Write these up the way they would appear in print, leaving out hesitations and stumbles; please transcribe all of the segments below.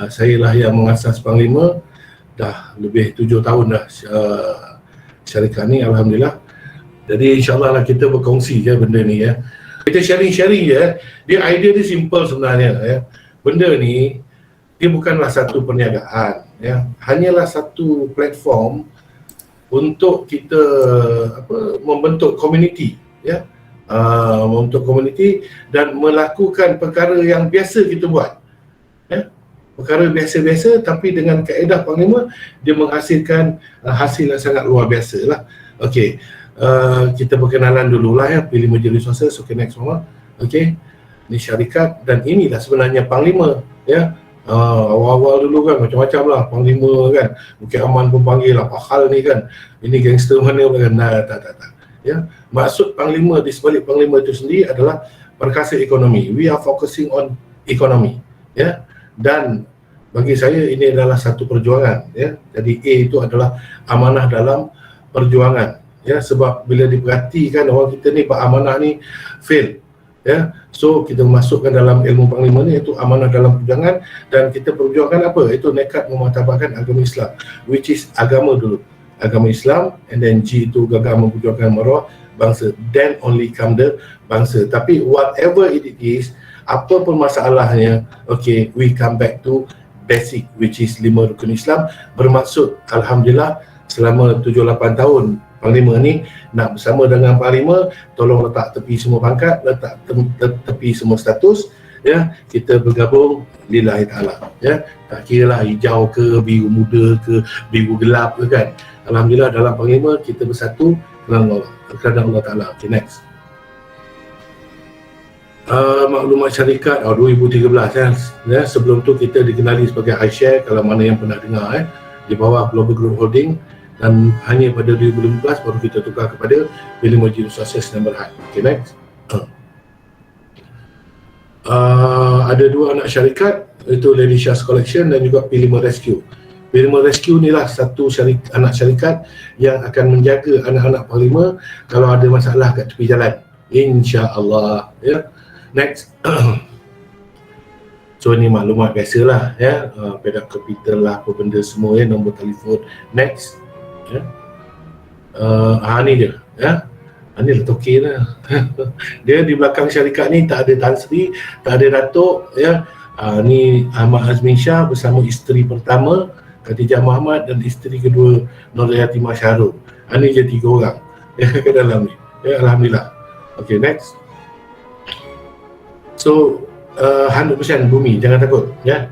Saya lah yang mengasas Panglima dah lebih 7 tahun dah syarikat ni, alhamdulillah. Jadi insyaAllah lah kita berkongsi je benda ni ya. Kita sharing-sharing je. Dia idea dia simple sebenarnya ya. Benda ni dia bukanlah satu perniagaan ya. Hanyalah satu platform untuk kita membentuk komuniti ya. Membentuk komuniti dan melakukan perkara yang biasa kita buat ya. Perkara biasa-biasa tapi dengan kaedah Panglima dia menghasilkan hasil yang sangat luar biasa lah. Okey, kita perkenalan dululah ya, P5 Resources. Okay, next semua. Okey, ni syarikat dan inilah sebenarnya Panglima ya. Awal-awal dulu kan macam-macam lah Panglima kan, Bukit Aman pun panggil lah Pahal ni kan, ini gangster mana kan. Tak ya. Maksud Panglima di sebalik Panglima itu sendiri adalah perkasa ekonomi. We are focusing on ekonomi ya. Dan bagi saya ini adalah satu perjuangan ya. Jadi A itu adalah amanah dalam perjuangan ya, sebab bila diperhatikan orang kita ni beramanah ni fail ya. So kita masukkan dalam ilmu Panglima ni iaitu amanah dalam perjuangan, dan kita perjuangkan apa? Itu nekat memartabatkan agama Islam, which is agama dulu, agama Islam, and then G itu gagah memperjuangkan maruah bangsa, then only come the bangsa. Tapi whatever it is, apa pun masalahnya, okay, we come back to basic, which is 5 rukun Islam. Bermaksud alhamdulillah selama 7-8 tahun Panglima ni nak bersama dengan Panglima, tolong letak tepi semua pangkat, letak tepi semua status ya. Kita bergabung lillahi ta'ala ya. Tak kira lah hijau ke, biru muda ke, biru gelap ke kan. Alhamdulillah dalam Panglima kita bersatu kerana Allah Ta'ala. Okay, next. Maklumat syarikat 2013 ya. Sebelum tu kita dikenali sebagai iShare, kalau mana yang pernah dengar di bawah Global Group Holding, dan hanya pada 2015 baru kita tukar kepada P5 Resources dan Berhad. Okay, next. Ada 2 anak syarikat, itu Lady Shah's Collection dan juga P5 Rescue. P5 Rescue ni lah satu anak syarikat yang akan menjaga anak-anak Panglima kalau ada masalah kat tepi jalan, insya-Allah ya. Next. So ni maklumat biasalah ya, pedak capital lah, apa benda semua ya, nombor telefon. Next ya. Ni dia ya. Ni lah token lah. Dia di belakang syarikat ni tak ada Tan Sri, tak ada Datuk ya. Ni Ahmad Azmin Shah bersama isteri pertama Khadijah Muhammad dan isteri kedua Nurhayati Masyahrul. Ni je 3 orang ya ke dalam ni ya, alhamdulillah. Okay, next. So 100% bumi, jangan takut ya.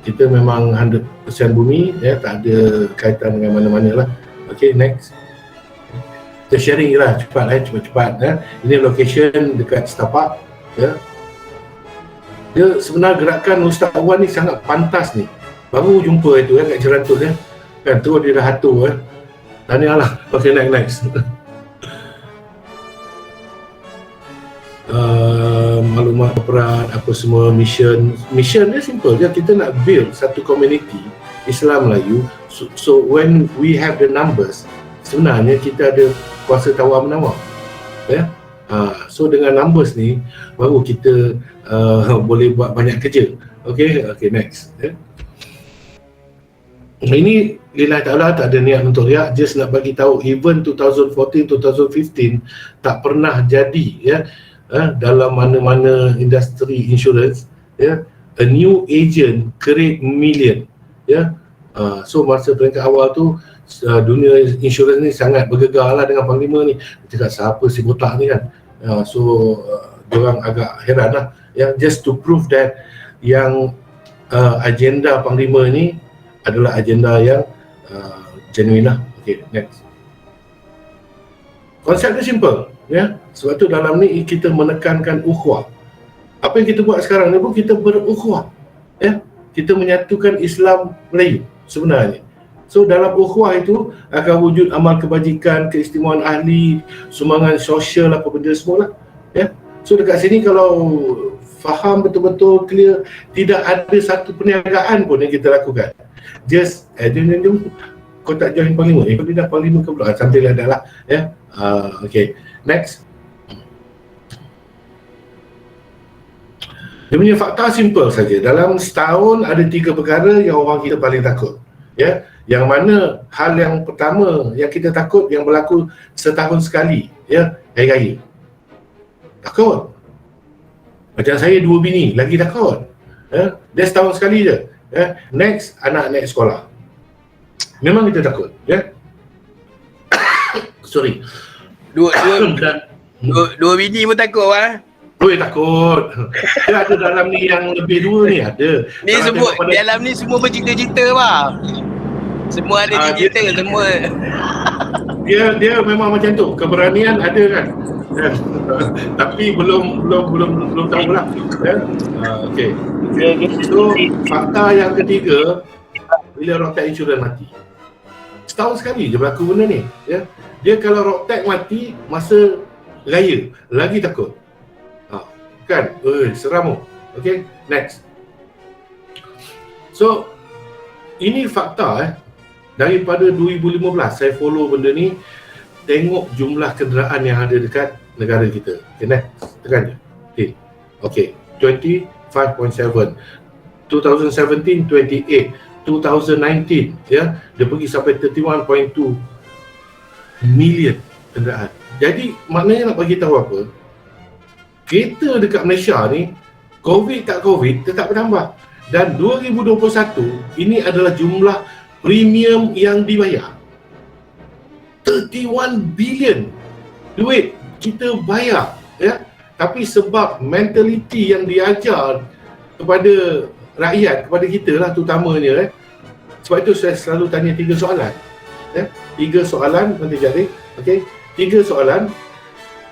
Kita memang 100% bumi ya, tak ada kaitan dengan mana-mana lah. Okay, next. Kita sharing je lah cepat ya. Ini location dekat Setapak ya. Dia sebenarnya gerakan Ustaz Wan ni sangat pantas ni. Baru jumpa itu ya kat Cerantul ya. Kan terus dia dah atur ya. Tahniah lah. Okay, next. Maklumat peran apa semua, mission dia simple je. Kita nak build satu community Islam Melayu. So when we have the numbers, sebenarnya kita ada kuasa tawar menawar ya. So dengan numbers ni baru kita boleh buat banyak kerja. Okay, next ya. Ini lillahi ta'ala, tak ada niat untuk riak, just nak bagi tahu even 2014 2015 tak pernah jadi ya. Dalam mana-mana industri insurance ya, a new agent create million ya. So masa peringkat awal tu dunia insurance ni sangat bergegar lah dengan Panglima ni. Cakap siapa si botak ni kan. So diorang agak heran lah ya, just to prove that yang agenda Panglima ni adalah agenda yang genuine lah. Okay, next. Konsep dia simple ya. Sebab tu dalam ni kita menekankan ukhuwah. Apa yang kita buat sekarang ni pun kita berukhuwah ya. Kita menyatukan Islam Melayu sebenarnya. So dalam ukhuwah itu akan wujud amal kebajikan, keistimewaan ahli, sumbangan sosial, apa benda semua lah ya. So dekat sini kalau faham betul-betul clear, tidak ada satu perniagaan pun yang kita lakukan. Just jom kau tak join Panglima, kau dah Panglima ke pula, something like that lah ya. Okay, next. Dia punya fakta simple saja. Dalam setahun ada 3 perkara yang orang kita paling takut. Ya, yang mana hal yang pertama yang kita takut yang berlaku setahun sekali, ya, hari raya. Takut. Macam saya 2 bini, lagi takut. Ya, dia setahun sekali je. Ya, next anak naik sekolah. Memang kita takut, ya. Sorry. Dua bini pun takut lah. Oi, takut. Dia ada dalam ni yang lebih 2 ni ada. Ni semua dalam ni semua bercerita-cerita bang. Semua ada cerita semua. Dia memang macam tu. Keberanian ada kan. Tapi belum tahu lah. Ya. Okey. So fakta yang ketiga, bila Rotek Insurance mati. Setahun sekali je berlaku benda ni, ya. Dia kalau Rotek mati masa raya, lagi takut. Kan? Seram. Okey, next. So ini fakta daripada 2015 saya follow benda ni, tengok jumlah kenderaan yang ada dekat negara kita. Okay, next. Tekan je. Okay. 25.7. 2017, 28. 2019, ya, dia pergi sampai 31.2 million kenderaan. Jadi maknanya nak bagi tahu apa? Kereta dekat Malaysia ni, COVID tak COVID, tetap bertambah. Dan 2021, ini adalah jumlah premium yang dibayar. 31 billion duit kita bayar, ya. Tapi sebab mentality yang diajar kepada rakyat, kepada kita lah terutamanya, sebab itu saya selalu tanya 3 soalan, ya. 3 soalan nanti jadi, okey. 3 soalan.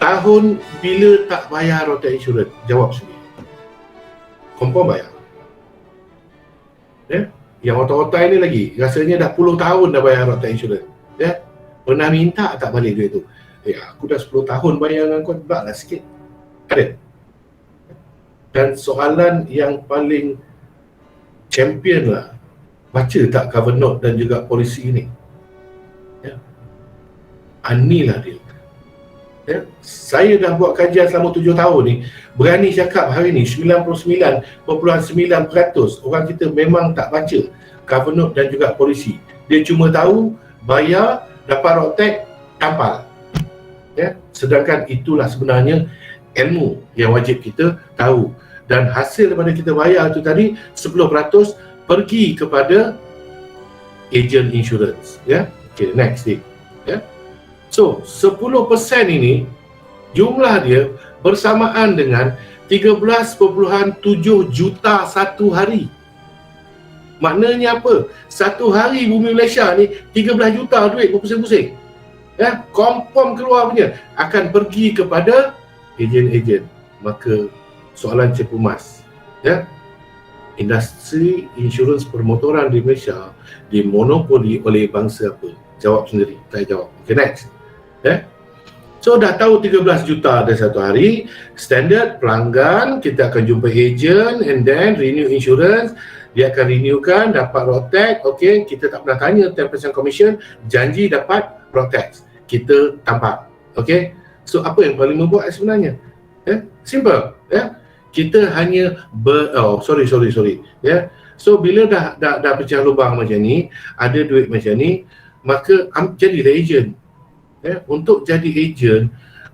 Tahun bila tak bayar Rotek Insurance? Jawab sendiri. Confirm bayar. Ya? Yang otak-otak ni lagi, rasanya dah puluh tahun dah bayar Rotek Insurance. Ya? Pernah minta tak balik duit tu? Aku dah 10 tahun bayar dengan kau, tak lah sikit. Ada. Dan soalan yang paling champion lah, baca tak cover note dan juga polisi ni? Ya? Anilah dia. Ya, saya dah buat kajian selama 7 tahun ni, berani cakap hari ni 99.9% orang kita memang tak baca cover note dan juga polisi. Dia cuma tahu bayar, dapat Rotek, tampal. Ya, sedangkan itulah sebenarnya ilmu yang wajib kita tahu. Dan hasil daripada kita bayar tu tadi 10% pergi kepada agent insurance, ya. Okay, next thing. Ya. So, 10% ini jumlah dia bersamaan dengan 13.7 juta satu hari. Maknanya apa? Satu hari bumi Malaysia ni 13 juta duit berpusing-pusing. Ya, confirm keluar punya akan pergi kepada ejen-ejen. Maka soalan Cikgu Mas, ya, industri insurans permotoran di Malaysia dimonopoli oleh bangsa apa? Jawab sendiri. Saya jawab. Okay, next. Ya. So dah tahu 13 juta ada satu hari, standard pelanggan, kita akan jumpa agent and then renew insurance, dia akan renewkan, dapat Rotek, okey, kita tak pernah tanya 10% commission, janji dapat Rotek, kita tampak, okey. So apa yang paling membuat sebenarnya? Ya, simple, ya. Kita hanya sorry, ya. So bila dah pecah lubang macam ni, ada duit macam ni, maka jadilah agent. Ya, untuk jadi ejen,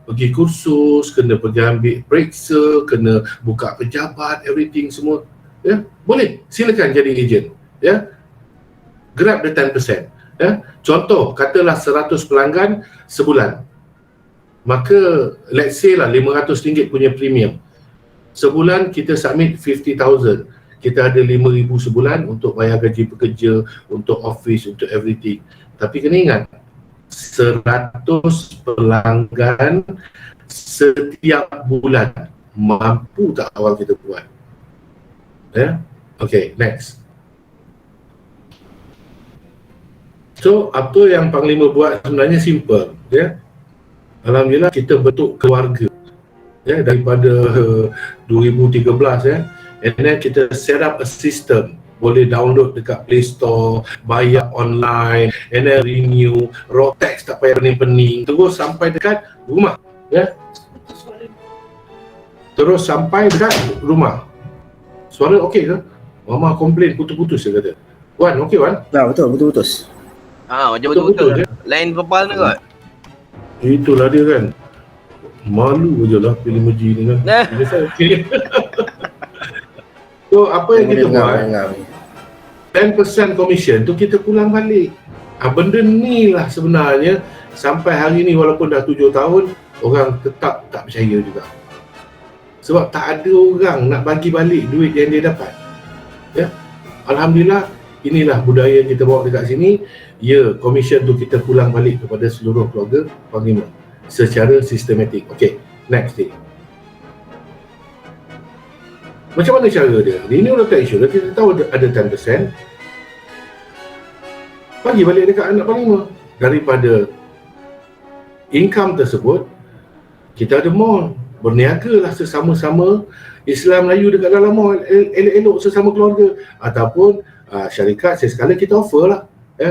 pergi kursus, kena pergi ambil periksa, kena buka pejabat, everything semua. Ya, boleh, silakan jadi ejen. Ya, grab the 10%. Ya, contoh, katalah 100 pelanggan sebulan. Maka, let's say lah RM500 punya premium. Sebulan kita submit 50,000. Kita ada 5,000 sebulan untuk bayar gaji pekerja, untuk office, untuk everything. Tapi kena ingat, 100 pelanggan setiap bulan, mampu tak awal kita buat? Ya, okay, next. So apa yang Panglima buat sebenarnya simple, ya. Alhamdulillah kita bentuk keluarga, ya, daripada 2013, ya. And then kita set up a system, boleh download dekat Play Store, bayar online, and then renew, Rotek tak payah pening-pening, terus sampai dekat rumah, ya. Terus sampai dekat rumah. Suara okey ke? Mama komplain putus-putus dia kata. Wan, okey Wan? Betul, putus-putus. Macam Betul-betul betul-betul. Lain perpal ni kot. Itulah dia kan. Malu je lah film Haji ni kan. Bila saya okey. So apa yang kita buat, 10% commission tu kita pulang balik. Benda ni lah sebenarnya sampai hari ni walaupun dah 7 tahun, orang tetap tak percaya juga. Sebab tak ada orang nak bagi balik duit yang dia dapat. Ya. Alhamdulillah, inilah budaya yang kita bawa dekat sini. Ya, commission tu kita pulang balik kepada seluruh keluarga Panglima secara sistematik. Okey, next day. Macam mana cara dia? Renew Road Tax Insurance, kita tahu ada 10%. Bagi balik dekat anak Panglima. Daripada income tersebut, kita ada mall. Berniagalah sesama-sama Islam Melayu dekat dalam mall, elok-elok sesama keluarga. Ataupun syarikat sesekala kita offer lah.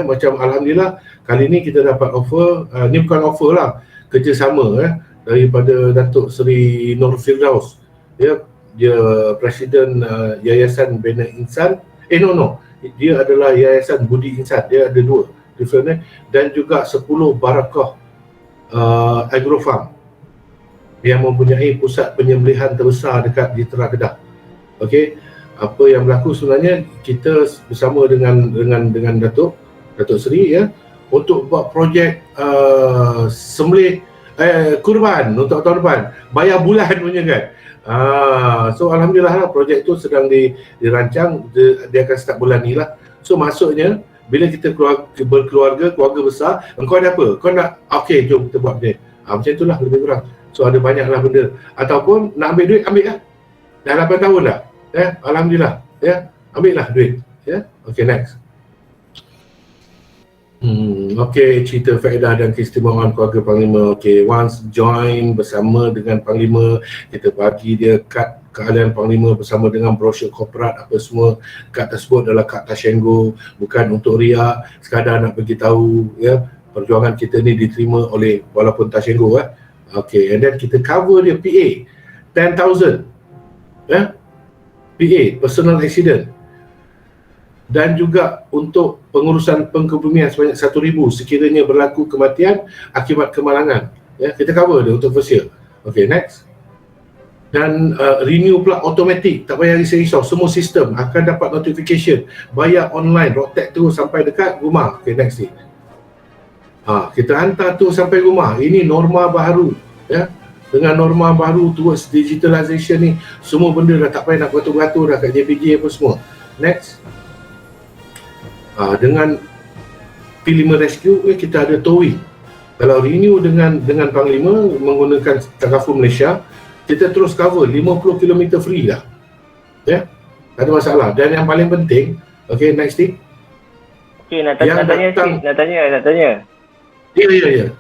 Macam Alhamdulillah kali ni kita dapat offer, ni bukan offer lah, kerjasama daripada Datuk Seri Nur Firdaus. Dia Presiden Yayasan Bina Insan. Dia adalah Yayasan Budi Insan. Dia ada 2 different, dan juga 10 Barakah Agrofarm yang mempunyai pusat penyembelihan terbesar dekat di Tera Kedah. Okey, apa yang berlaku sebenarnya, kita bersama dengan Datuk Seri untuk buat projek sembelih kurban untuk tahun depan, bayar bulan punya kan. So Alhamdulillah lah, projek tu sedang dirancang, dia akan start bulan ni lah. So maksudnya bila kita berkeluarga, keluarga besar, engkau ada apa? Kau nak, okey jom kita buat ni. Macam itulah lebih kurang. So ada banyaklah benda. Ataupun nak ambil duit, ambil lah. Dah 8 tahun dah. Alhamdulillah. Ambil lah duit. Okey, next. Okey, cerita faedah dan keistimewaan keluarga Panglima. Okey, once join bersama dengan Panglima, kita bagi dia kad keahlian Panglima bersama dengan brosur korporat apa semua. Kad tersebut adalah kad Tashenggo, bukan untuk riak, sekadar nak bagi tahu perjuangan kita ni diterima oleh walaupun Tashenggo. Okey, and then kita cover dia PA 10,000. PA, personal accident. Dan juga untuk pengurusan pengkebumian sebanyak 1,000 sekiranya berlaku kematian akibat kemalangan. Kita cover dia untuk first year. Okey, next. Dan renew pula automatic, tak payah risau-risau, semua sistem akan dapat notification, bayar online, road-tax tu sampai dekat rumah. Okey, next ni. Kita hantar tu sampai rumah. Ini norma baru, dengan norma baru towards digitalization ni, semua benda dah tak payah nak beratur-beratur dah kat JPJ apa semua. Next. Dengan P5 Rescue kita ada towing. Kalau renew dengan Panglima menggunakan Takaful Malaysia, kita terus cover 50 km free dah. Tak ada masalah. Dan yang paling penting, okey, next thing. Okey, nak tanya. Ya.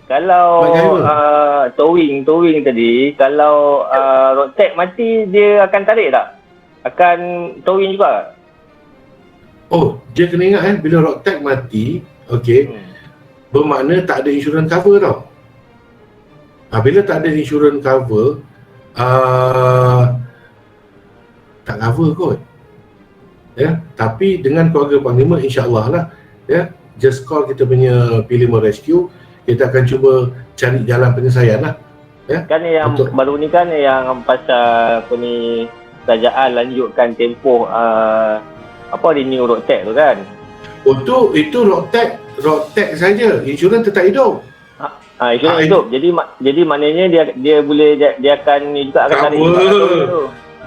Kalau towing tadi, kalau road tax mati, dia akan tarik tak? Akan towing juga tak? Oh, dia kena ingat bila road tax mati, okey, bermakna tak ada insurans cover tau. Bila tak ada insurans cover, tak cover kot. Tapi dengan keluarga Panglima, insya-Allah lah, just call kita punya P5 Rescue, kita akan cuba cari jalan penyelesaian lah. Kan yang baru ni kan yang pasal apa ni, kerajaan lanjutkan tempoh renew road tax tu kan. Itu road tax saja, insurans tetap hidup. Insurans hidup. Jadi maknanya dia boleh dia akan juga akan tarik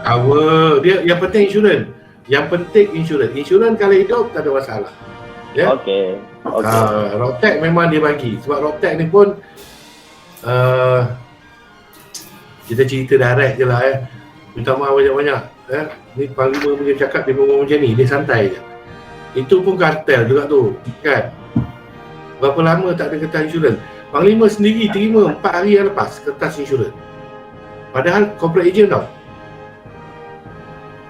cover. Dia yang penting insurans. Insurans kalau hidup tak ada masalah. Okey. Road tax memang dia bagi. Sebab road tax ni pun kita cerita direct je lah minta maaf banyak-banyak. Ni Panglima punya cakap dia memang macam ni, dia santai je. Itu pun kartel juga tu, kan? Berapa lama tak ada kertas insurans? Panglima sendiri terima 4 hari yang lepas kertas insurans. Padahal corporate agent tau.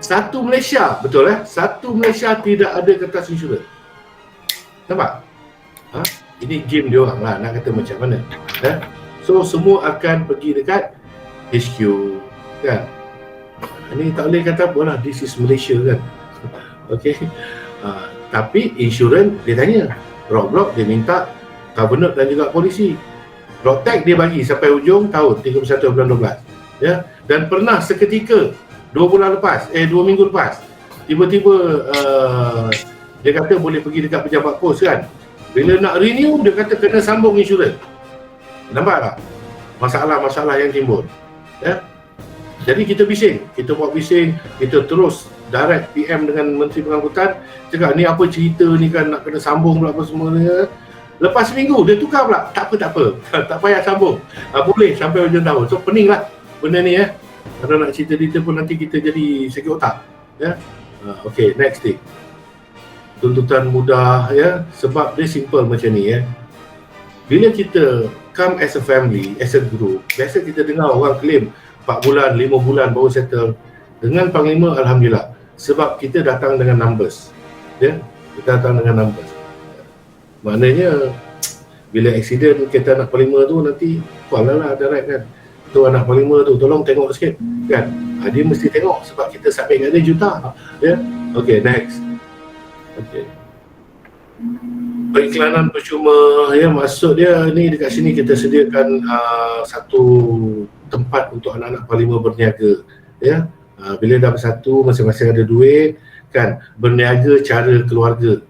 Satu Malaysia, betul Satu Malaysia tidak ada kertas insurans. Nampak? Ini game dia orang lah, nak kata macam mana. So semua akan pergi dekat HQ, kan? Ini tak boleh kata apa lah, this is Malaysia kan. Okey. Tapi insurans dia tanya, roadblock dia minta covenant dan juga polisi. Road tax dia bagi sampai hujung tahun 31 bulan 12. Ya. Dan pernah seketika 2 minggu lepas tiba-tiba dia kata boleh pergi dekat pejabat pos kan. Bila nak renew dia kata kena sambung insurans. Nampak tak? Masalah-masalah yang timbul. Ya. Jadi kita buat bising, kita terus direct PM dengan Menteri Pengangkutan, cakap ni apa cerita ni kan, nak kena sambung pula apa semua ni. Lepas seminggu dia tukar pula, tak apa. Tak payah sambung. Boleh sampai hujung tahun. So pening lah benda ni ya. Kalau nak cerita pun nanti kita jadi sakit otak. Ya. Okay, next thing. Tuntutan mudah ya, sebab dia simple macam ni ya. Bila kita come as a family, as a group, biasa kita dengar orang claim 4 bulan, 5 bulan baru settle. Dengan Panglima alhamdulillah, sebab kita datang dengan numbers. Ya, kita datang dengan numbers. Maknanya bila accident kereta anak Panglima tu nanti call lah direct kan. Tu anak Panglima tu tolong tengok sikit kan. Dia mesti tengok sebab kita submit kat dia juta. Ya. Okay, next. Okay. Periklanan percuma ya, maksud dia ni dekat sini kita sediakan satu tempat untuk anak-anak Panglima berniaga ya. Bila dah bersatu masing-masing ada duit kan, berniaga cara keluarga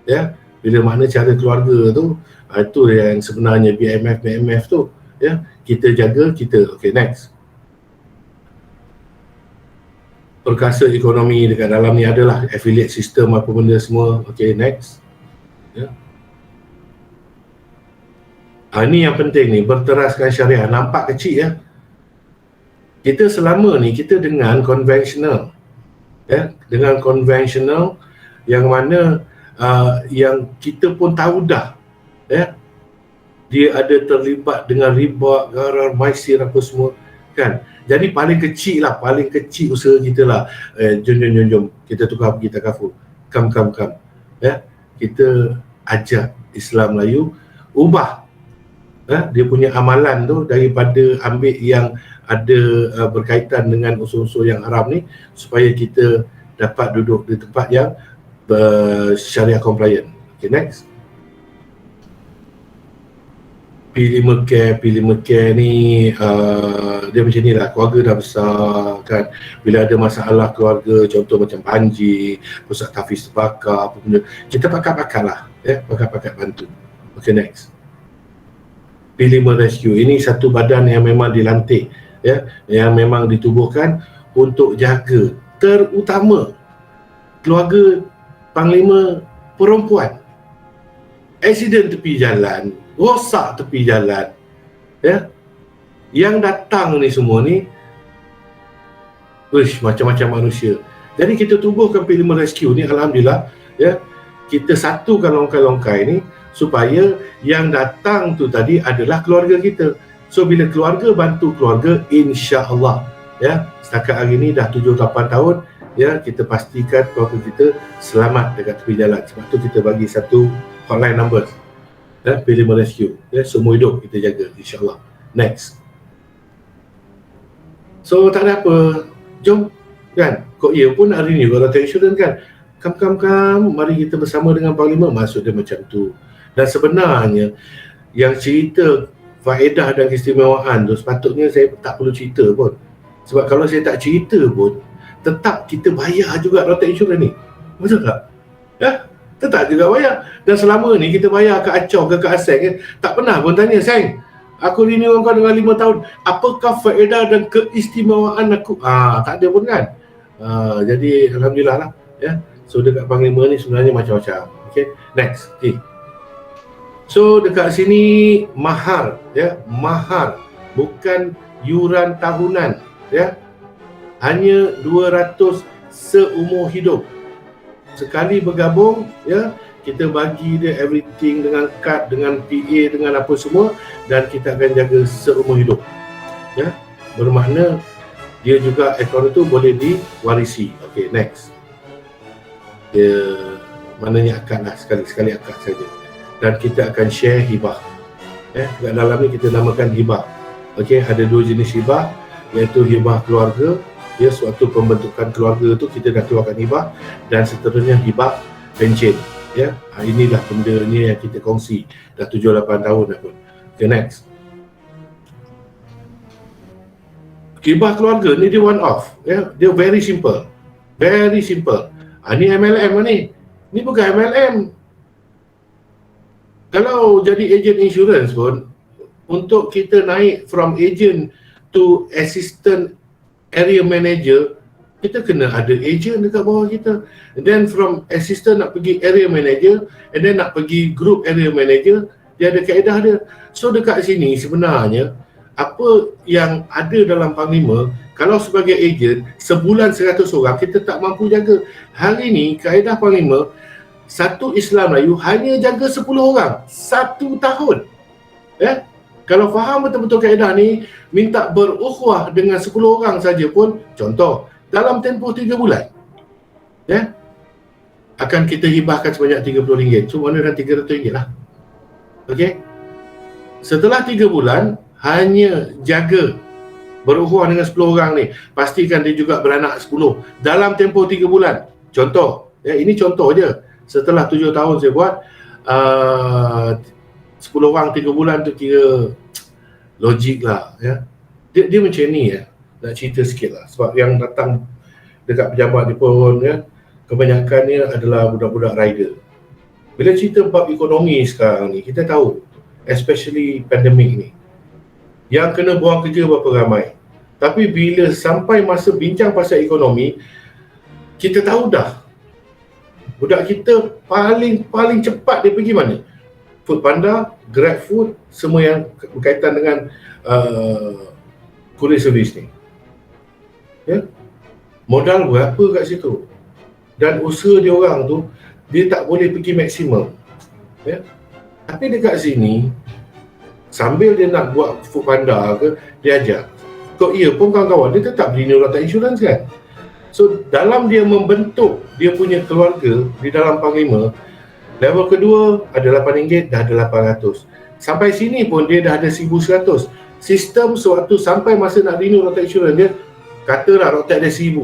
ya. Bila makna cara keluarga tu itu yang sebenarnya BMF tu ya, kita jaga kita. Okay, next. Perkasa ekonomi dekat dalam ni adalah affiliate system apa benda semua. Okay, next. Ya. Ini yang penting ni, berteraskan syariah. Nampak kecil ya. Kita selama ni kita dengan konvensional ya, dengan konvensional yang mana yang kita pun tahu dah ya, dia ada terlibat dengan riba, gharar, maisir apa semua kan. Jadi paling kecil usaha kita lah, jom kita tukar pergi takaful, come ya, kita ajak Islam Melayu ubah dia punya amalan tu daripada ambil yang ada berkaitan dengan unsur-unsur yang haram ni, supaya kita dapat duduk di tempat yang syariah compliant. Okay, next. P5 care ni dia macam ni lah, keluarga dah besar kan. Bila ada masalah keluarga, contoh macam banjir, pusat tahfiz terbakar apa benda, kita pakat-pakat lah ya, pakat-pakat bantu. Okay, next. P5 Rescue ini satu badan yang memang dilantik ya, yang memang ditubuhkan untuk jaga terutama keluarga Panglima perempuan. Aksiden tepi jalan, rosak tepi jalan ya, yang datang ni semua ni macam-macam manusia. Jadi kita tubuhkan P5 Rescue ni alhamdulillah ya, kita satukan longkai-longkai ni supaya yang datang tu tadi adalah keluarga kita. So bila keluarga bantu keluarga, insya-Allah ya, setakat hari ni dah 7-8 tahun ya, kita pastikan keluarga kita selamat dekat tepi jalan. Sebab tu kita bagi satu hotline number ya, P5 Rescue ya, semua hidup kita jaga insya-Allah. Next. So tak ada apa, jom kan, kok ia pun hari ni kalau insurance kan, come, mari kita bersama dengan Panglima, maksud dia macam tu. Dan sebenarnya yang cerita faedah dan keistimewaan tu sepatutnya saya tak perlu cerita pun. Sebab kalau saya tak cerita pun tetap kita bayar juga road insurance ni. Betul tak? Ya, tetap juga bayar. Dan selama ni kita bayar ke Acau ke Aseng kan, tak pernah pun tanya, "Seng, aku renew kau dengan 5 tahun, apakah faedah dan keistimewaan aku?" Tak ada pun kan. Jadi alhamdulillah lah ya. So dekat Panglima ni sebenarnya macam-macam. Okay, next. Okay. So dekat sini mahar ya, mahar bukan yuran tahunan ya. Hanya 200 seumur hidup. Sekali bergabung ya, kita bagi dia everything dengan kad, dengan PA, dengan apa semua, dan kita akan jaga seumur hidup. Ya. Bermakna dia juga akaun itu boleh diwarisi. Okay, next. Dia maknanya akad lah, sekali-sekali akad saja. Dan kita akan share hibah. Kat dalam ni kita namakan hibah. Okey, ada 2 jenis hibah, iaitu hibah keluarga ya, suatu pembentukan keluarga tu kita dah keluarkan hibah, dan seterusnya hibah pencen, ya. Inilah benda ni yang kita kongsi dah 7-8 tahun dah pun. Okay, next. Hibah keluarga ni dia one off, ya. Dia very simple. Ni MLM ni. Ni bukan MLM. Kalau jadi agent insurance pun, untuk kita naik from agent to assistant area manager, kita kena ada agent dekat bawah kita. And then from assistant nak pergi area manager, and then nak pergi group area manager, dia ada kaedah dia. So dekat sini sebenarnya, apa yang ada dalam Panglima, kalau sebagai agent, sebulan 100 orang, kita tak mampu jaga. Hari ni, kaedah Panglima, satu Islam Melayu hanya jaga 10 orang 1 tahun. Ya? Kalau faham betul-betul kaedah ni, minta berukhuwah dengan 10 orang saja pun, contoh, dalam tempoh 3 bulan, ya, akan kita hibahkan sebanyak RM30. So, mana dah RM300 lah. Okey? Setelah 3 bulan, hanya jaga berukhuwah dengan 10 orang ni. Pastikan dia juga beranak 10 dalam tempoh 3 bulan. Contoh, ya, ini contoh je. Setelah 7 tahun saya buat, 10 orang 3 bulan tu kira logik lah, ya. Dia macam ni, ya. Nak cerita sikit lah. Sebab yang datang dekat pejabat ni pun, ya, kebanyakannya adalah budak-budak rider. Bila cerita bab ekonomi sekarang ni, kita tahu, especially pandemik ni, yang kena buang kerja berapa ramai. Tapi bila sampai masa bincang pasal ekonomi, kita tahu dah budak kita paling cepat dia pergi mana? Foodpanda, GrabFood, semua yang berkaitan dengan courier service ni. Ya? Modal berapa kat situ? Dan usaha dia orang tu, dia tak boleh pergi maksimum. Ya? Tapi dekat sini, sambil dia nak buat Foodpanda ke, dia ajar. Kok ia pun kawan-kawan, dia tetap beli Nurata Insurance kan? So, dalam dia membentuk dia punya keluarga di dalam Panglima, level kedua ada RM8, dah ada RM800. Sampai sini pun dia dah ada RM1,100. Sistem sewaktu sampai masa nak renew Nurata Insurance dia, katalah Nurata ada RM1,000.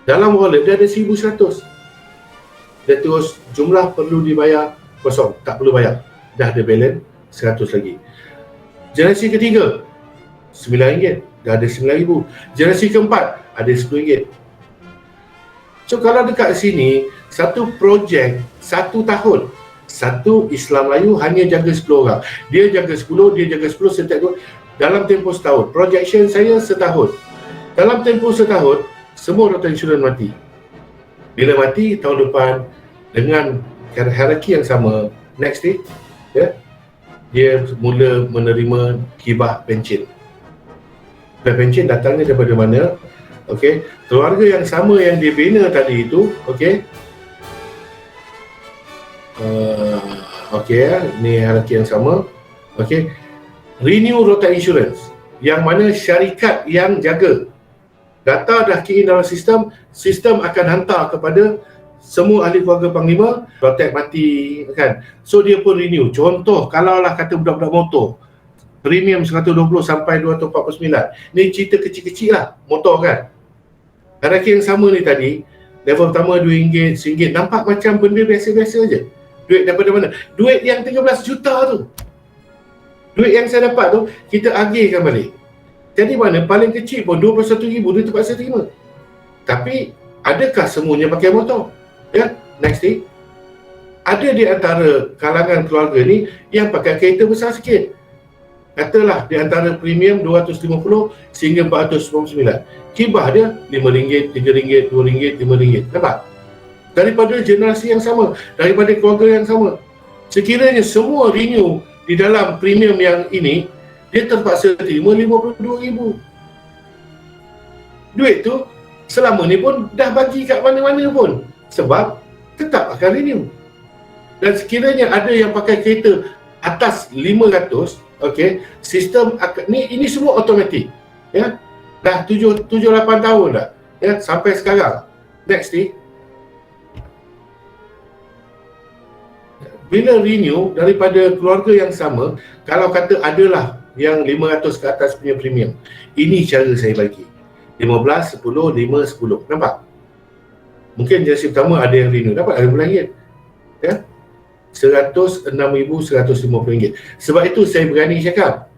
Dalam wallet dia ada RM1,100. Dia terus jumlah perlu dibayar kosong, tak perlu bayar. Dah ada balance RM100 lagi. Generasi ketiga, RM9, dah ada RM9,000. Generasi keempat, ada RM10. So kalau dekat sini, satu projek 1 tahun, satu Islam Melayu hanya jaga 10 orang. Dia jaga 10, dia jaga 10 setiap tahun. Dalam tempoh setahun. Projection saya setahun. Dalam tempoh setahun, semua Nurata Insurance mati. Bila mati, tahun depan, dengan hierarki yang sama, next day, ya, dia mula menerima hibah pencen. Hibah pencen datangnya daripada mana? Okey, keluarga yang sama yang dia bina tadi itu, okey. Ni hierarki yang sama. Okey. Renew Nurata Insurance, yang mana syarikat yang jaga. Data dah key in dalam sistem akan hantar kepada semua ahli keluarga Panglima, Protect mati kan. So dia pun renew. Contoh, kalaulah kata budak-budak motor, premium 120 sampai 249. Ni cerita kecil-kecil lah, motor kan. Hierarki yang sama ni tadi, level pertama RM2, RM1. Nampak macam benda biasa-biasa je. Duit daripada mana? Duit yang 13 juta tu. Duit yang saya dapat tu, kita agihkan balik. Jadi mana paling kecil pun RM21,000 dia terpaksa terima. Tapi, adakah semuanya pakai motor? Ya, next day. Ada di antara kalangan keluarga ni yang pakai kereta besar sikit. Katalah di antara premium 250 sehingga 499. Hibah dia RM5, RM3, RM2, RM5. Nampak? Daripada generasi yang sama, daripada keluarga yang sama. Sekiranya semua renew di dalam premium yang ini, dia terpaksa terima RM52,000. Duit tu selama ni pun dah bagi kat mana-mana pun. Sebab tetap akan renew. Dan sekiranya ada yang pakai kereta atas 500, okey, sistem ini semua automatik. Ya. Dah 7-8 tahun dah. Ya, sampai sekarang. Next ni. Bila renew daripada keluarga yang sama, kalau kata adalah yang 500 ke atas punya premium. Ini cara saya bagi. 15, 10, 5, 10. Nampak? Mungkin jenis pertama ada yang renew, dapat RM10. Ya? RM106,150. Sebab itu saya berani cakap,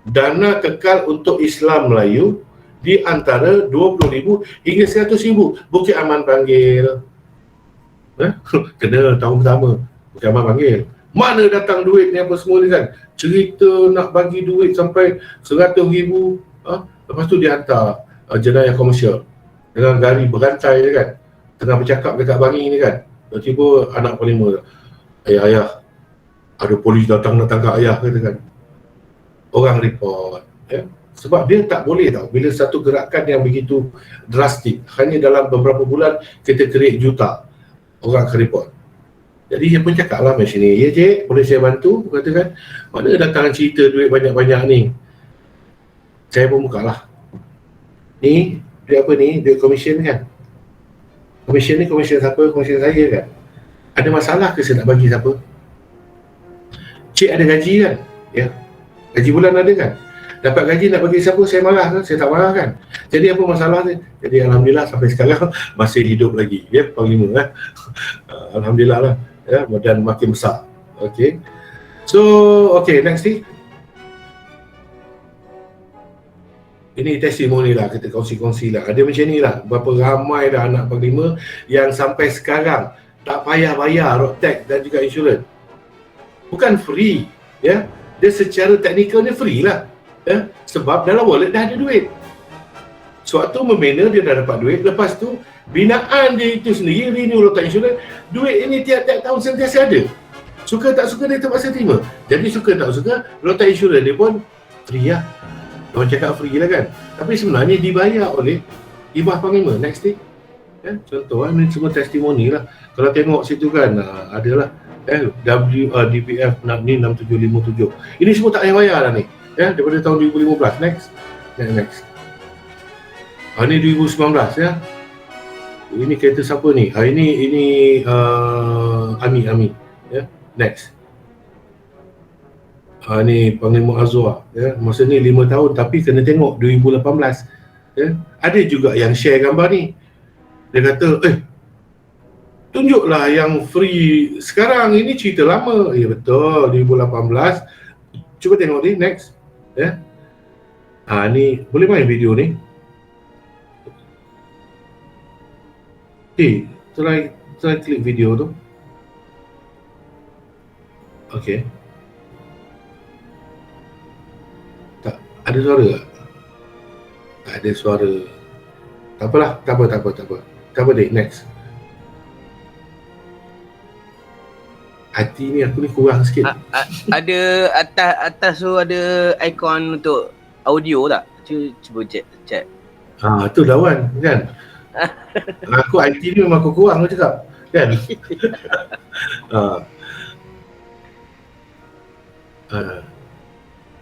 dana kekal untuk Islam Melayu di antara RM20,000 hingga RM100,000. Bukit Aman panggil. Kena tahun pertama Bukit Aman panggil. Mana datang duit ni apa semua ni kan? Cerita nak bagi duit sampai RM100,000. Lepas tu dia hantar jenayah komersial dengan gari berantai je kan. Tengah bercakap dekat Bangi ni kan. Tiba-tiba anak parlimen, ayah, ada polis datang nak tangkap ayah kata kan. Orang report. Ya? Sebab dia tak boleh tau bila satu gerakan yang begitu drastik, hanya dalam beberapa bulan kita create juta, orang akan report. Jadi dia pun cakap lah macam ni, ya cik, boleh saya bantu? Kata kan, mana datang cerita duit banyak-banyak ni. Saya pun buka lah. Ni, duit apa ni? Duit komisen kan? Komisen ni komisen siapa? Komisen saya kan? Ada masalah ke saya nak bagi siapa? Cik ada gaji kan? Ya. Gaji bulan ada kan? Dapat gaji nak bagi siapa? Saya marah kan? Saya tak marah kan? Jadi apa masalah ni? Jadi Alhamdulillah sampai sekarang masih hidup lagi. Ya, Panglima kan? Alhamdulillah lah. Ya, dan makin besar. Okay. So, okay, next ni. Ini testimoni lah, kita kongsi-kongsi lah. Ada macam ni lah, berapa ramai dah anak Panglima yang sampai sekarang tak payah bayar road tax dan juga insurans. Bukan free, ya. Dia secara teknikal dia free lah. Ya? Sebab dalam wallet dah ada duit. Suatu membina dia dah dapat duit, lepas tu binaan dia itu sendiri, renew road tax insurans, duit ini tiap-tiap tahun sentiasa ada. Suka tak suka dia terpaksa terima. Jadi suka tak suka, road tax insurans dia pun free lah. Orang cakap free lah kan. Tapi sebenarnya dibayar oleh Hibah Panglima. Next thing. Ya, contoh lah, ni semua testimoni lah. Kalau tengok situ kan, adalah DPF ni 6757. Ini semua tak payah bayar lah ni. Ya, daripada tahun 2015. Next. Ini 2019 ya. Ini kereta siapa ni? Ini Ami. Ya. Next. Ni Panglima Azwar ya. Masa ni 5 tahun tapi kena tengok 2018 ya. Ada juga yang share gambar ni. Dia kata, tunjuklah yang free sekarang, ini cerita lama. Ya betul, 2018. Cuba tengok ni, next ya. Ni boleh main video ni. Try klik video tu. Okay. Ada suara tak? Tak ada suara. Tak apalah, tak apa. Tak apa dek, next. Hati ni aku ni kurang sikit. Ada atas tu ada ikon untuk audio tak? Cuba check. Tu lawan kan? Aku IT ni memang aku kurang aku cakap. Kan?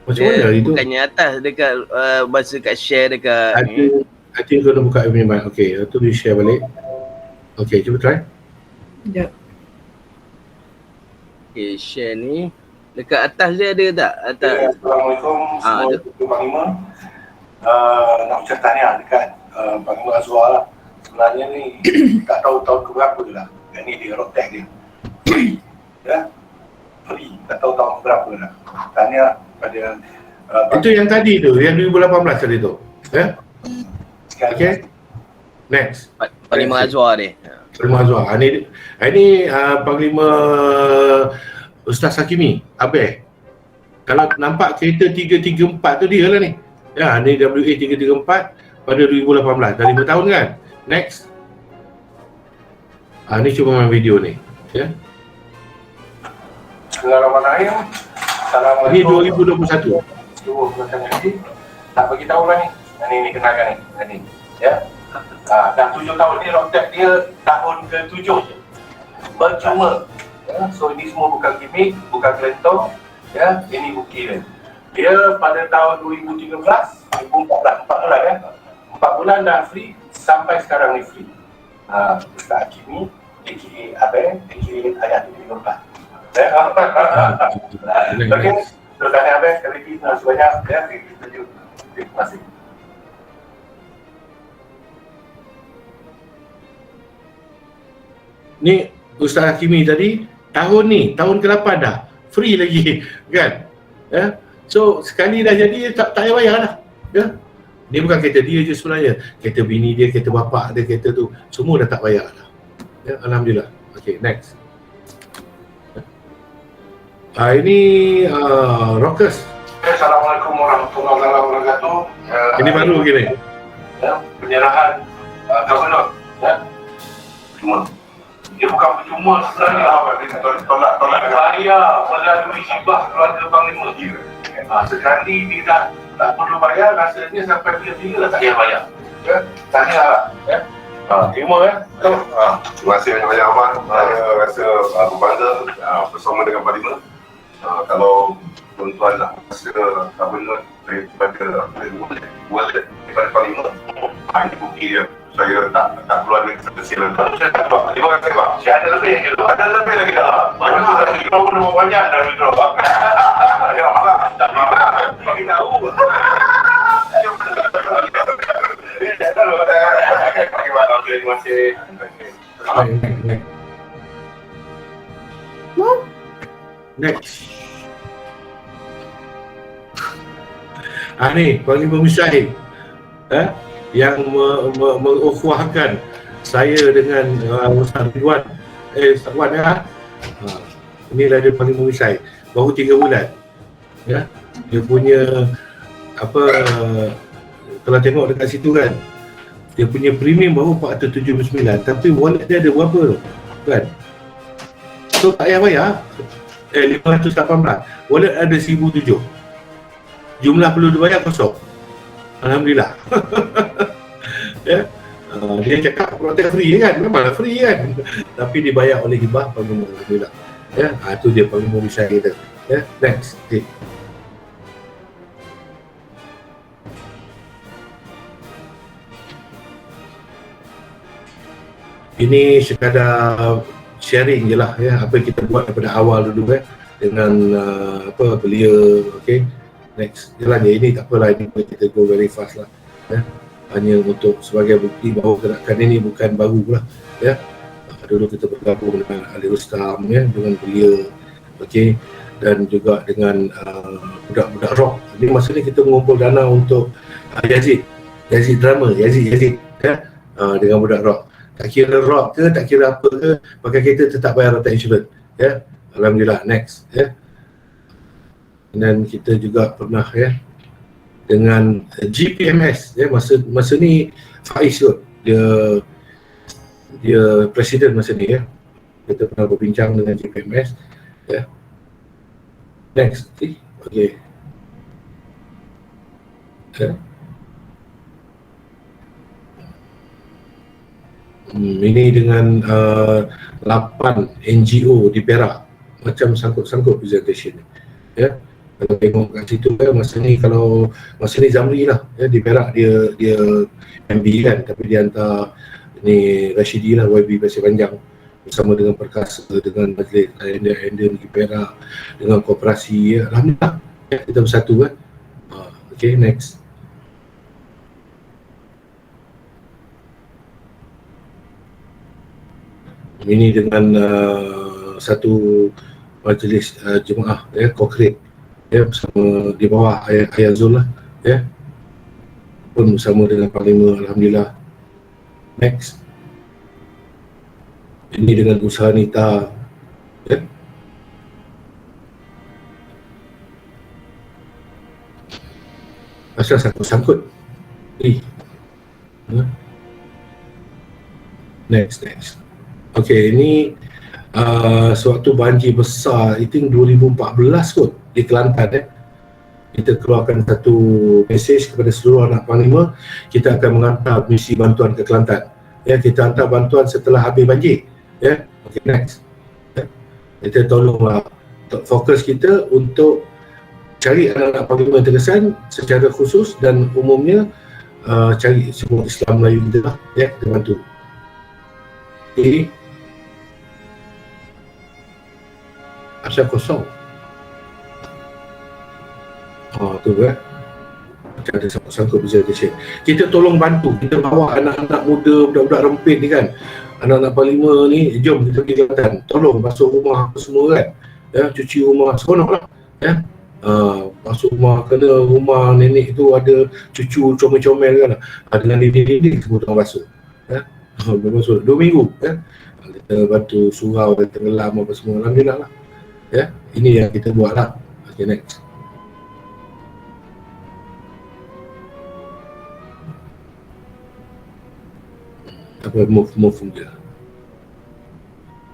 Macam mana itu? Bukannya atas dekat bahasa kat share dekat I think kau nak buka punya mic. Okay, tu dia share balik. Okay, cuba try. Sekejap. Okay, share ni dekat atas dia ada tak? Atas. Assalamualaikum semua Panglima. Nak ucap tahniah dekat Panglima Azwar lah. Sebenarnya ni tak tahu tahun keberapa lah. Yang ni dia road tax dia. Ya. Free, tak tahu tahun berapa lah. Tahniah pada itu yang tadi tu, yang 2018 tadi tu. Ya. Okay. Next. Panglima Azwar ni. Panglima Azwar. Ini Panglima Ustaz Hakimi, Abeh. Kalau nampak kereta 334 tu dia lah ni. Ya, ni WA 334 pada 2018. Dah 5 tahun kan? Next. Ni cuba main video ni. Ya. Bismillahirrahmanirrahim. Assalamualaikum. Ini 2021. Tak bagi tahu lah ni. Ini kenalkan ni. Ya. Dah 7 tahun ni road tax dia tahun ke-7 je. Percuma. Ya. So ini semua bukan gimmick, bukan kelentong. Ya, ini bukti dia. Dia pada tahun 2013, 4 bulan ya. 4 bulan dah free sampai sekarang ni free. Ustaz Hakimi, AKA Abang, AKA Ayat 2004. Okey, terus tanya Abang sekali lagi, terima kasih banyak ya, terima kasih. ni Ustaz Hakimi tadi, tahun ke-8 dah, free lagi kan. Ya. So sekali dah jadi tak payah bayar dah. Ya. Ni bukan kereta dia je sebenarnya, kereta bini dia, kereta bapak dia, kereta tu semua dah tak bayar dah. Ya, alhamdulillah. Okay, next. Ini Rockers. Assalamualaikum warahmatullahi wabarakatuh. Ini baru gini. Penyerahan governor. Cuma dia bukan percuma sebenarnya. Tolak saya melalui hibah keluarga Panglima. Sekali dia tak perlu bayar, rasanya sampai bila-bila dah tak payah bayar. Tanya lah. Terima Terima kasih banyak-banyak Ahmad. Saya rasa berbangga bersama dengan Parlimen. Kalau tuan-tuan nak rasa governor daripada Parlimen, ini bukti dia. Saya tak keluar dari kesilan. Saya tak tahu. Terima kasih Pak. Saya ada lebih. Ada lebih lagi dah. Banyak lagi. Kita pun banyak dah withdraw Pak. Ya Pak. Bagi tahu. Terima kasih. Next. Ni Panglima Musyahid yang mengukhuwahkan saya dengan Ustaz Ridwan. Ustaz Ridwan inilah dia Panglima Musyahid. Baru 3 bulan. Ya. Dia punya kalau tengok dekat situ kan, dia punya premium baru 479, tapi wallet dia ada berapa tu? Kan? So tak payah bayar. 518. Wallet ada 1007. Jumlah perlu dibayar kosong. Alhamdulillah. Ya. Dia cakap protek free kan, memanglah free kan. Tapi dibayar oleh hibah Panglima. Alhamdulillah. Ya, itu dia Panglima Musyahid kita. Ya, next. Okay. Ini sekadar sharing je lah ya, apa yang kita buat daripada awal dulu dengan belia. Okay, next jalan je. Ini tak apalah, ini kita go very fast lah ya. Hanya untuk sebagai bukti bahawa gerakan ini bukan baru lah ya. Dulu kita bergabung dengan Ali Rustam ya, dengan belia, okay, dan juga dengan budak-budak rock. Ini masa ni kita mengumpul dana untuk Yazid drama, Yazid ya, dengan budak rock. Tak kira rock ke, tak kira apa ke, pakai kereta tetap bayar road insurance ya. Alhamdulillah. Next ya. Dan kita juga pernah ya dengan GPMS ya, masa ni Faiz kot, dia presiden masa ni ya. Kita pernah berbincang dengan GPMS ya. Next. Okay. Ya. Ini dengan 8 NGO di Perak, macam sangkut-sangkut presentation ya. Kalau tengok kat situ kan, masa ni Zamri lah ya, di Perak dia MB kan, tapi dia hantar ni Rashidi lah, YB Pasir Panjang bersama dengan Perkasa, dengan Majlis Enden di Perak, dengan koperasi ya. Alhamdulillah ya, kita bersatu kan. Okay, next. Ini dengan satu majlis jemaah ya, konkret ya, bersama di bawah Ayat Zul lah ya, pun bersama dengan Panglima. Alhamdulillah. Next. Ini dengan usaha Nita ya. Asal sangkut-sangkut. Next. Okay, ini sewaktu banjir besar, I think 2014 kot di Kelantan kita keluarkan satu mesej kepada seluruh anak Panglima, kita akan menghantar misi bantuan ke Kelantan ya. Kita hantar bantuan setelah habis banjir ya. Okay, next ya. Kita tolonglah fokus kita untuk cari anak-anak Panglima yang terkesan secara khusus dan umumnya, cari semua Islam Melayu kita lah ya, kita bantu. Okay. Asal kosong. Tu kan. macam ada sangkut presentation. Kita tolong bantu, kita bawa anak-anak muda, budak-budak rempit ni kan, anak-anak parlimen ni, jom kita pergi Kelantan, tolong masuk rumah apa semua kan, cuci rumah, seronok lah masuk rumah, kena rumah nenek tu ada cucu comel-comel kan, dengan dinding-dinding semua tengah basuh basuh 2 minggu kita bantu surau dan tenggelam apa semua, alhamdulillah lah ini yang kita buat lah. Okay, next. Apa move je.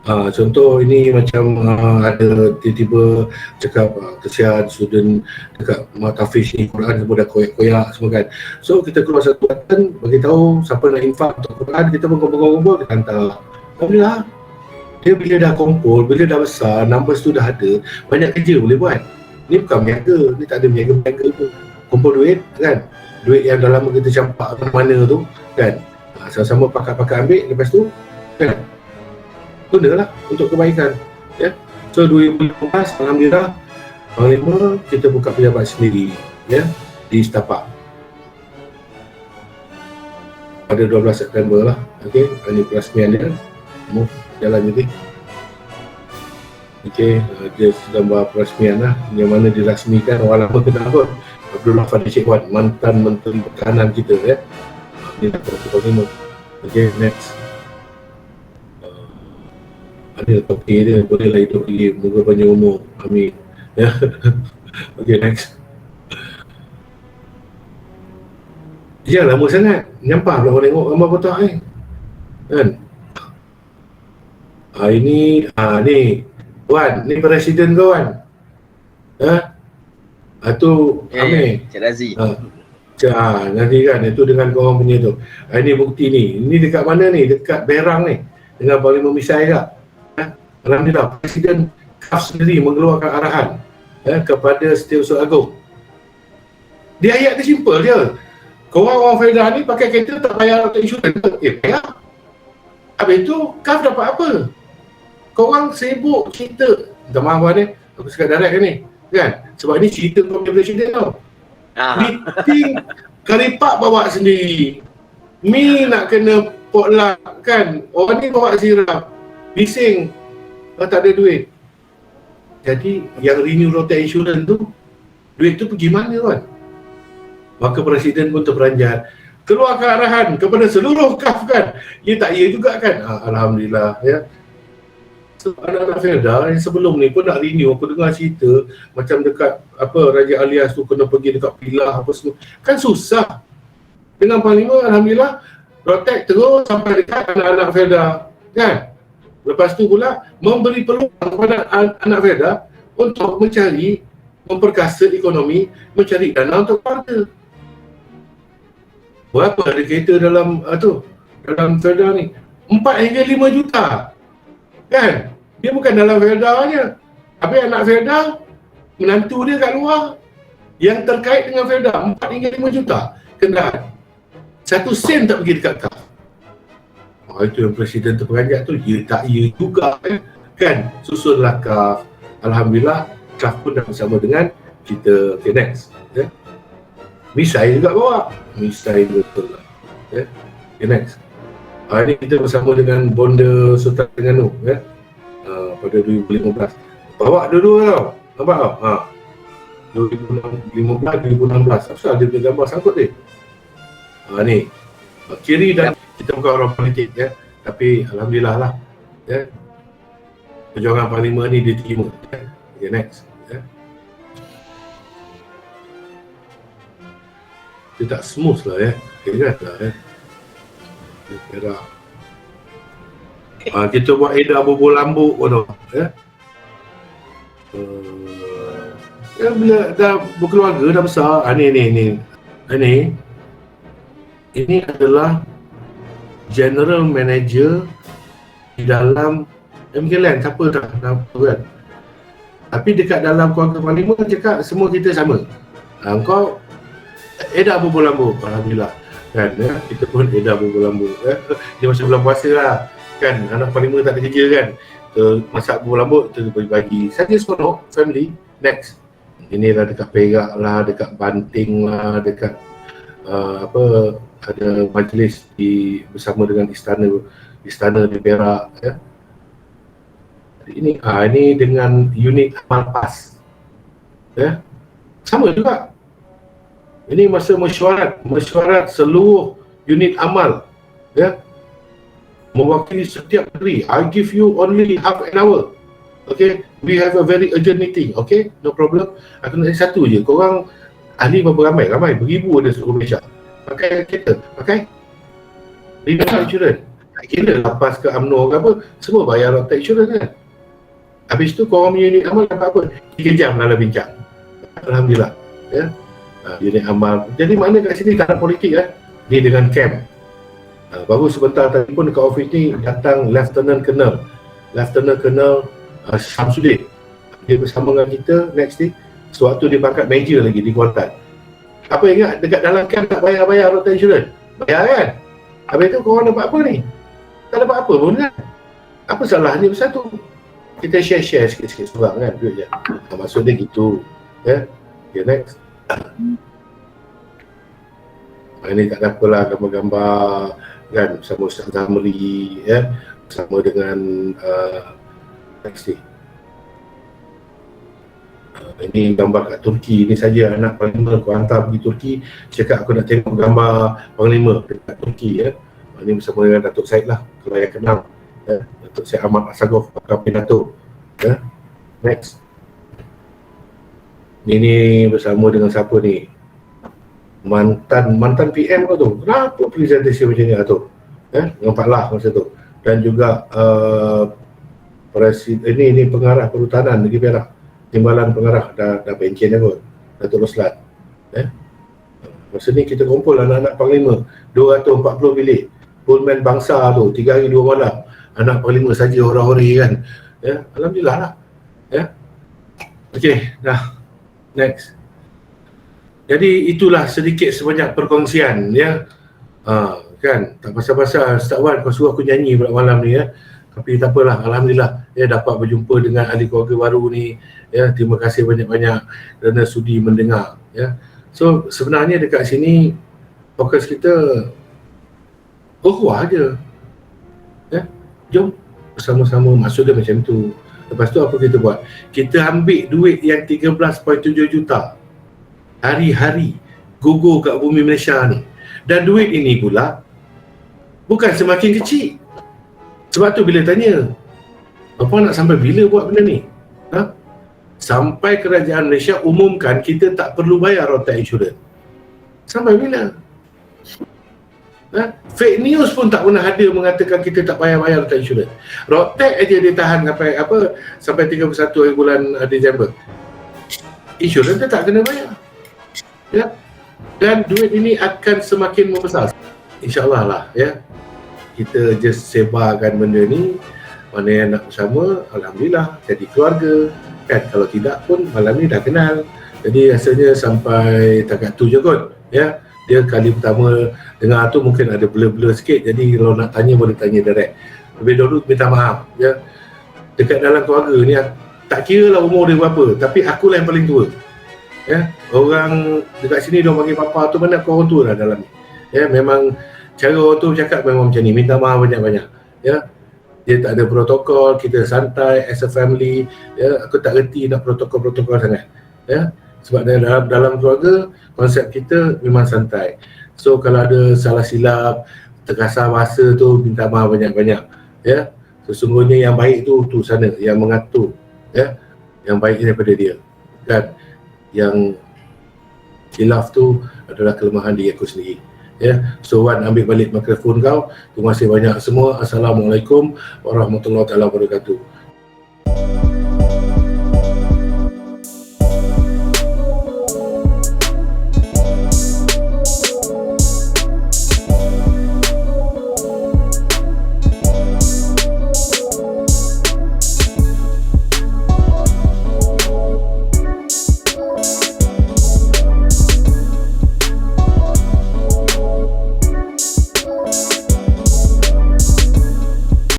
Contoh ini macam ada tiba-tiba cakap kesian student dekat Matafiz ni Quran semua dah koyak-koyak semua kan. So kita keluar satu button bagi tahu siapa nak infak untuk Quran, kita pun kumpul-kumpul kita hantar. Alhamdulillah. Dia bila dah kumpul, bila dah besar, numbers tu dah ada, banyak kerja boleh buat. Ni bukan berniaga, ni tak ada berniaga tu. Kumpul duit kan. Duit yang dah lama kita campak mana tu kan. Sama-sama pakai ambil, lepas tu kan gunalah untuk kebaikan So 2015 alhamdulillah Panglima kita buka pejabat sendiri di Setapak pada 12 September lah. Okey, ini perasmian dia jalan jadi. Okey, dia sedang buat perasmian lah, yang mana dirasmikan orang lama kenal pun, Abdullah Fadil Syekwan, mantan Menteri Pertahanan kita ini dapat Panglima. Okey, next. Ada topi dia, bolehlah hidup lagi, moga panjang umur, amin. Okay, next. Jangan lama sangat, nyampah pula orang tengok gambar kotak ni kan. Ini ni Wan, ni presiden kawan. Tu Amir Cik Razi. Nanti kan itu dengan korang punya tu. Ini bukti ni. Ini dekat mana ni? Dekat Berang ni. Dengan Parlimen Misai kak. Alhamdulillah, Presiden KAF sendiri mengeluarkan arahan kepada Setiausaha Agong. Dia ayat dia simple je. Korang orang Felda ni pakai kereta tak payah untuk insurans. Payah. Habis tu KAF dapat apa? Korang sibuk cerita. Minta maaf ni, aku cakap direct ni kan? Sebab ni cerita kau punya Presiden tau. Meeting Karipak bawa sendiri. Mi nak kena potluck kan. Orang ni bawa sirap. Bising. Tak ada duit. Jadi yang renew road insurance tu, duit tu pergi mana kan? Maka Presiden pun terperanjat, keluarkan arahan kepada seluruh KAF kan. Ya tak ya juga kan. Alhamdulillah So, anak-anak Felda yang sebelum ni pun nak renew, aku dengar cerita macam dekat Raja Alias tu kena pergi dekat Pilah apa semua. Kan susah. Dengan Panglima alhamdulillah protect terus sampai dekat anak-anak Felda kan. Lepas tu pula memberi peluang kepada anak Felda untuk mencari, memperkasa ekonomi, mencari dana untuk keluarga. Berapa ada kereta dalam dalam Felda ni? 4 hingga 5 juta. Kan? Dia bukan dalam Felda hanya. Tapi anak Felda, menantu dia kat luar yang terkait dengan Felda 4 hingga 5 juta kendaraan. 1 sen tak pergi dekat KAF. Itu yang Presiden terperanjat tu, ya tak ya juga kan. Susunlah KAF. Alhamdulillah KAF pun dah bersama dengan kita. Okay, next. Misai juga bawa. Misai betul lah. Okay, next. Ini kita bersama dengan Bonda Sultan Terengganu pada 2015. Bawa dua-dua tau. Nampak tau? 2015, 2016. Apasal dia punya gambar sangkut dia? Ni. Kiri dan kita bukan orang politik tapi alhamdulillah lah perjuangan Parlimen ni diterima. Okay, next. Dia tak smooth lah ingat lah Perak. Kita buat edar bubur lambuk pun bila dah berkeluarga, dah besar. Ini adalah General Manager di dalam MKLAN, siapa tak tahu kan. Tapi dekat dalam keluarga Parlimen cakap semua kita sama. Kau edar bubur lambuk, alhamdulillah kan. Kita pun edar bubur lambuk. Dia macam bulan puasa lah kan, anak Parlimen tak ada kerja kan, masak bubur lambuk, kita bagi-bagi saja seronok family. Next. Inilah dekat Perak lah, dekat Banting lah, dekat ada majlis bersama dengan istana di Perak ya. Ini dengan unit amal PAS ya. Sama juga. Ini masa mesyuarat seluruh unit amal ya. Mewakili setiap negeri. I give you only half an hour. Okay, we have a very urgent meeting. Okay, no problem. Aku nak satu je. Korang ahli berapa ramai? Ramai, beribu ada seluruh Malaysia. Pakai kereta, pakai renal insurance. Tak kira lepas ke UMNO ke apa, semua bayar road tax insurance kan. Habis tu korang punya unit amal dapat apa? 3 jam dalam bincang. Alhamdulillah ya. Unit amal. Jadi mana kat sini tak ada politik ya. Ni dengan camp. Baru sebentar tadi pun dekat office ni datang Lieutenant Colonel Syamsuddin. Dia bersama dengan kita next ni. Sewaktu dia pangkat major lagi di Kuantan. Apa ingat dekat dalam camp tak bayar road tax insurance? Bayar kan? Habis tu korang dapat apa ni? Tak dapat apa pun kan? Apa salahnya besar tu? Kita share sikit-sikit seorang kan duit je. Maksudnya gitu ya. Okay, next. Ini tak ada apalah gambar-gambar kan bersama Ustaz Zamri ya, bersama dengan next ni. Ini gambar kat Turki ni saja, anak Panglima aku hantar pergi Turki, cakap aku nak tengok gambar Panglima dekat Turki ya. Ini bersama dengan Datuk Syed lah, kalau yang kenal ya. Datuk Syed Ahmad Asagov, Pakar Pidato ya. Next. Ini bersama dengan siapa ni? Mantan PM kau tu. Kenapa presentasi macam ni tu? Dengan Pak Lah masa tu. Dan juga ini pengarah perhutanan negeri Perak. Timbalan pengarah dah pencen kot. Datuk Roslan. Masa ni kita kumpul anak-anak Panglima 240 bilik. Pullman bangsa tu 3 hari 2 malam. Anak Panglima saja hora-hori kan. Ya, alhamdulillah lah. Ya. Okey, dah. Next. Jadi itulah sedikit sebanyak perkongsian ya. Kan tak pasal-pasal Ustaz Wan kau suruh aku nyanyi pula malam ni ya. Tapi tak apalah, alhamdulillah ya dapat berjumpa dengan ahli keluarga baru ni ya. Terima kasih banyak-banyak kerana sudi mendengar ya. So sebenarnya dekat sini fokus kita berkuah aja. Ya. Jom bersama-sama, maksudnya macam tu. Lepas tu apa kita buat? Kita ambil duit yang 13.7 juta hari-hari gugur kat bumi Malaysia ni. Dan duit ini pula bukan semakin kecil. Sebab tu bila tanya, apa nak sampai bila buat benda ni? Sampai kerajaan Malaysia umumkan kita tak perlu bayar road tax insurance. Sampai bila? Fake news pun tak pernah ada mengatakan kita tak payah-bayar road tax insurance. Road tax aja dia tahan sampai 31 hari bulan Disember. Insurans dia tak kena bayar. Ya. Dan duit ini akan semakin membesar. InsyaAllah lah ya. Kita just sebarkan benda ni. Mana yang nak bersama, alhamdulillah jadi keluarga. Kan kalau tidak pun malam ni dah kenal. Jadi rasanya sampai takat tu je kot ya. Dia kali pertama dengar tu mungkin ada blur-blur sikit. Jadi kalau nak tanya boleh tanya direct. Lebih dulu minta maaf ya. Dekat dalam keluarga ni tak kira lah umur dia berapa, tapi akulah yang paling tua. Ya, orang dekat sini dia panggil papa tu, mana kau orang tua lah dalam ni. Ya, memang cara orang tu cakap memang macam ni, minta maaf banyak-banyak. Ya. Dia tak ada protokol, kita santai as a family. Ya, aku tak reti nak protokol-protokol sangat. Ya. Sebab dalam keluarga konsep kita memang santai. So kalau ada salah silap, terkasar bahasa tu minta maaf banyak-banyak. Ya. Sesungguhnya yang baik tu sana yang mengatur. Ya. Yang baik daripada dia. Kan? Yang khilaf tu adalah kelemahan diri aku sendiri. Ya, so Wan ambil balik mikrofon kau. Terima kasih banyak semua. Assalamualaikum warahmatullahi wabarakatuh.